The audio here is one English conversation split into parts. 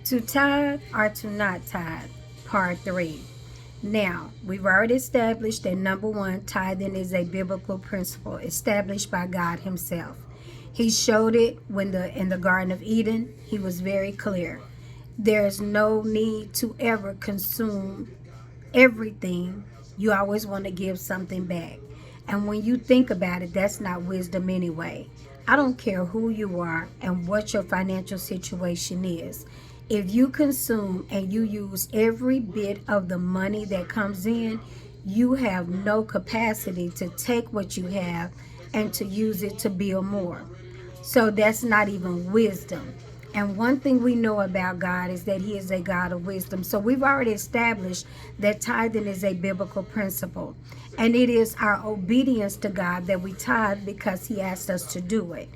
To tithe or to not tithe, part 3. Now, we've already established that number one, tithing is a biblical principle established by God Himself. He showed it when in the Garden of Eden. He was very clear. There's no need to ever consume everything. You always want to give something back. And when you think about it, that's not wisdom anyway. I don't care who you are and what your financial situation is. If you consume and you use every bit of the money that comes in, you have no capacity to take what you have and to use it to build more. So that's not even wisdom. And one thing we know about God is that He is a God of wisdom. So we've already established that tithing is a biblical principle. And it is our obedience to God that we tithe because He asked us to do it.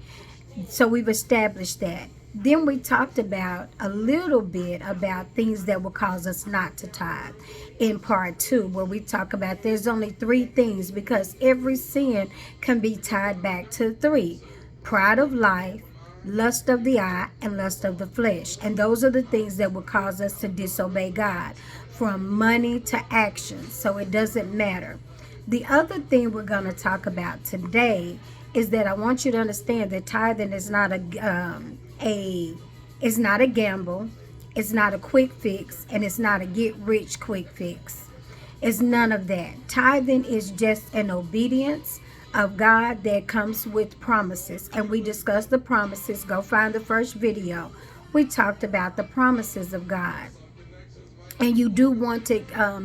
So we've established that. Then we talked about a little bit about things that will cause us not to tithe in part 2, where we talk about there's only 3 things because every sin can be tied back to 3: pride of life, lust of the eye, and lust of the flesh. And those are the things that will cause us to disobey God, from money to action. So it doesn't matter. The other thing we're going to talk about today is that I want you to understand that tithing is not it's not a gamble, it's not a quick fix, and it's not a get rich quick fix. It's none of that. Tithing is just an obedience of God that comes with promises. And we discussed the promises. Go find the first video. We talked about the promises of God. And you do want to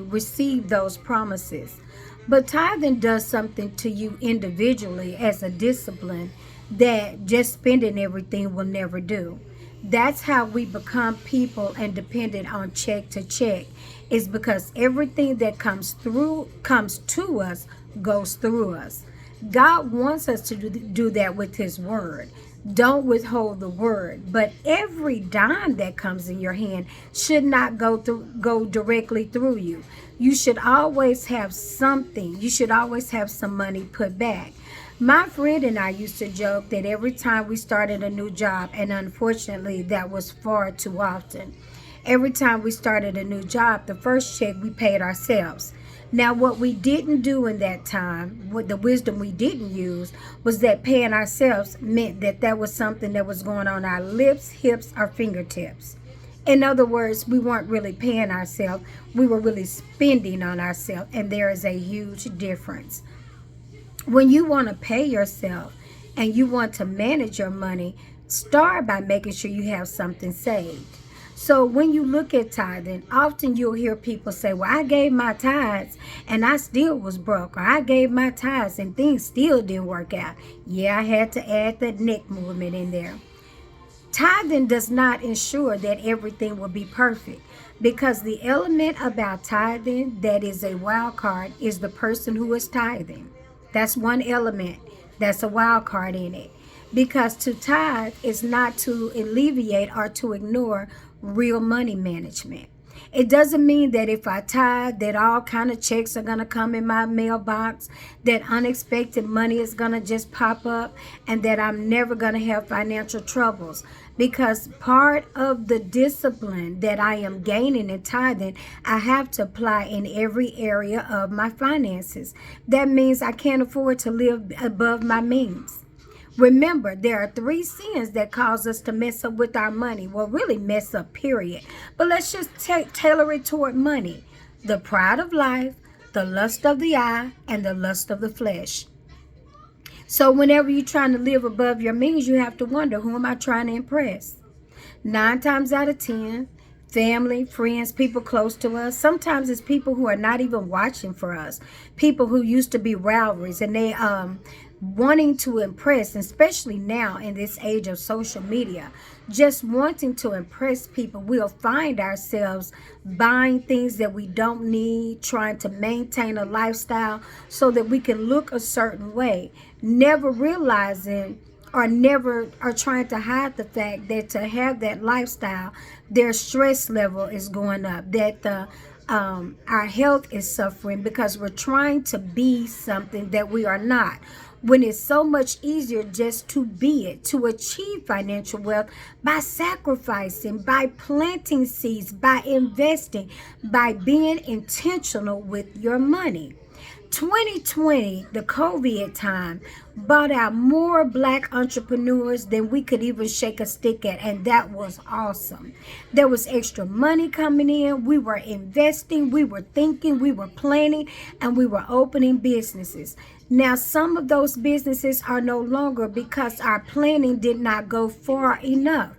receive those promises. But tithing does something to you individually as a discipline that just spending everything will never do. That's how we become people and dependent on check to check. Is because everything that comes to us goes through us. God wants us to do that with His word. Don't withhold the word. But every dime that comes in your hand should not go directly through you. You should always have something. You should always have some money put back. My friend and I used to joke that every time we started a new job, and unfortunately that was far too often, every time we started a new job, the first check we paid ourselves. Now, what we didn't do in that time, what the wisdom we didn't use, was that paying ourselves meant that was something that was going on our lips, hips, or fingertips. In other words, we weren't really paying ourselves. We were really spending on ourselves, and there is a huge difference. When you want to pay yourself and you want to manage your money, start by making sure you have something saved. So when you look at tithing, often you'll hear people say, well, I gave my tithes and I still was broke, or I gave my tithes and things still didn't work out. Yeah, I had to add that neck movement in there. Tithing does not ensure that everything will be perfect, because the element about tithing that is a wild card is the person who is tithing. That's one element that's a wild card in it. Because to tithe is not to alleviate or to ignore real money management. It doesn't mean that if I tithe that all kind of checks are going to come in my mailbox, that unexpected money is going to just pop up, and that I'm never going to have financial troubles. Because part of the discipline that I am gaining in tithing, I have to apply in every area of my finances. That means I can't afford to live above my means. Remember, there are 3 sins that cause us to mess up with our money. Well, really mess up, period. But let's just tailor it toward money. The pride of life, the lust of the eye, and the lust of the flesh. So whenever you're trying to live above your means, you have to wonder, who am I trying to impress? 9 times out of 10, family, friends, people close to us. Sometimes it's people who are not even watching for us. People who used to be rivalries, and they wanting to impress, especially now in this age of social media, just wanting to impress people. We'll find ourselves buying things that we don't need, trying to maintain a lifestyle so that we can look a certain way, never realizing or never are trying to hide the fact that to have that lifestyle, their stress level is going up, that our health is suffering because we're trying to be something that we are not. when it's so much easier just to be it, to achieve financial wealth by sacrificing, by planting seeds, by investing, by being intentional with your money. 2020, the COVID time, brought out more black entrepreneurs than we could even shake a stick at, and that was awesome. There was extra money coming in. We were investing, we were thinking, we were planning, and we were opening businesses. Now, some of those businesses are no longer because our planning did not go far enough.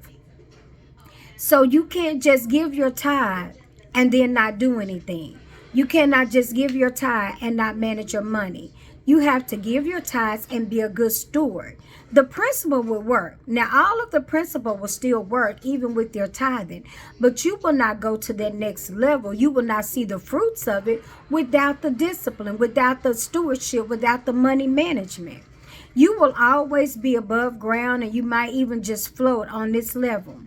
So you can't just give your tithe and then not do anything. You cannot just give your tithe and not manage your money. You have to give your tithes and be a good steward. The principle will work. Now, all of the principle will still work even with your tithing, but you will not go to that next level. You will not see the fruits of it without the discipline, without the stewardship, without the money management. You will always be above ground, and you might even just float on this level.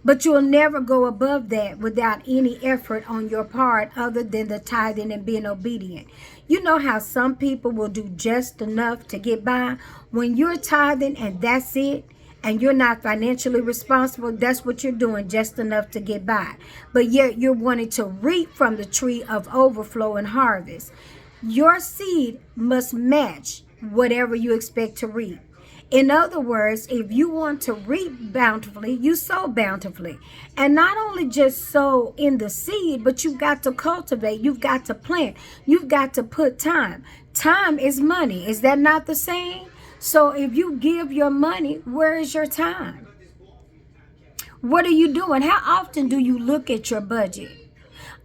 But you'll never go above that without any effort on your part other than the tithing and being obedient. You know how some people will do just enough to get by? When you're tithing and that's it, and you're not financially responsible, that's what you're doing, just enough to get by. But yet you're wanting to reap from the tree of overflow and harvest. Your seed must match whatever you expect to reap. In other words, if you want to reap bountifully, you sow bountifully. And not only just sow in the seed, but you've got to cultivate, you've got to plant, you've got to put time. Time is money. Is that not the saying? So if you give your money, where is your time? What are you doing? How often do you look at your budget?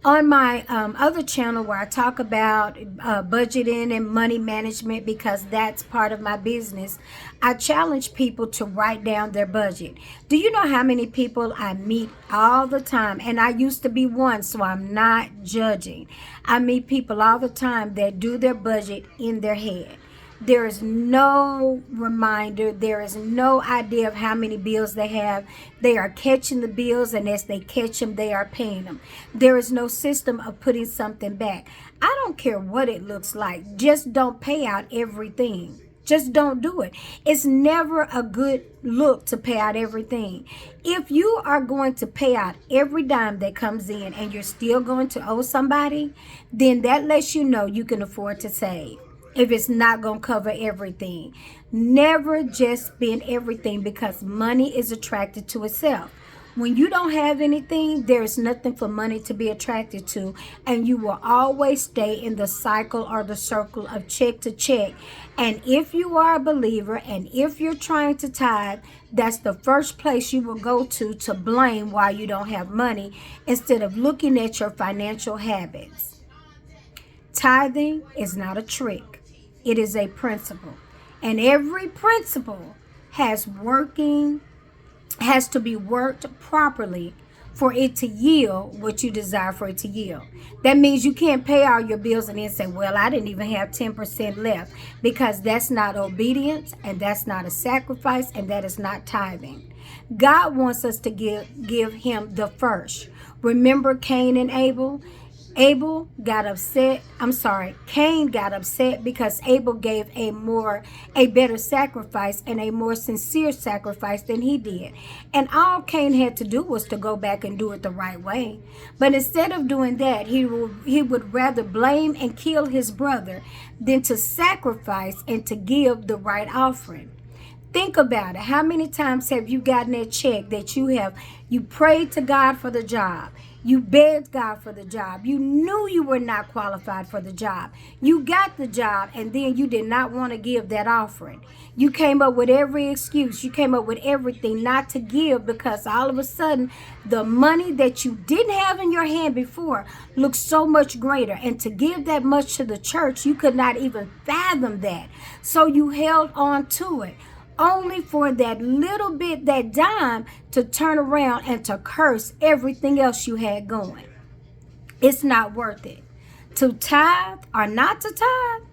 On my other channel where I talk about budgeting and money management, because that's part of my business, I challenge people to write down their budget. Do you know how many people I meet all the time? And I used to be one, so I'm not judging. I meet people all the time that do their budget in their head. There is no reminder. There is no idea of how many bills they have. They are catching the bills, and as they catch them, they are paying them. There is no system of putting something back. I don't care what it looks like. Just don't pay out everything. Just don't do it. It's never a good look to pay out everything. If you are going to pay out every dime that comes in and you're still going to owe somebody, then that lets you know you can afford to save. If it's not going to cover everything. Never just spend everything, because money is attracted to itself. When you don't have anything, there is nothing for money to be attracted to, and you will always stay in the cycle or the circle of check to check. And if you are a believer and if you're trying to tithe, that's the first place you will go to blame why you don't have money, instead of looking at your financial habits. Tithing is not a trick. It is a principle. And every principle has to be worked properly for it to yield what you desire for it to yield. That means you can't pay all your bills and then say, well, I didn't even have 10% left, because that's not obedience, and that's not a sacrifice, and that is not tithing. God wants us to give him the first. Remember Cain and Abel? Cain got upset because Abel gave a better sacrifice and a more sincere sacrifice than he did. And all Cain had to do was to go back and do it the right way. But instead of doing that, he would rather blame and kill his brother than to sacrifice and to give the right offering. Think about it. How many times have you gotten that check that you prayed to God for the job? You begged God for the job. You knew you were not qualified for the job. You got the job, and then you did not want to give that offering. You came up with every excuse. You came up with everything not to give, because all of a sudden the money that you didn't have in your hand before looked so much greater. And to give that much to the church, you could not even fathom that. So you held on to it, only for that little bit, that dime, to turn around and to curse everything else you had going. It's not worth it. To tithe or not to tithe,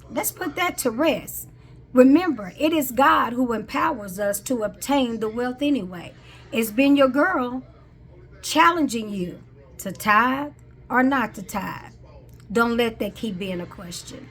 let's put that to rest. Remember, it is God who empowers us to obtain the wealth anyway. It's been your girl challenging you to tithe or not to tithe. Don't let that keep being a question.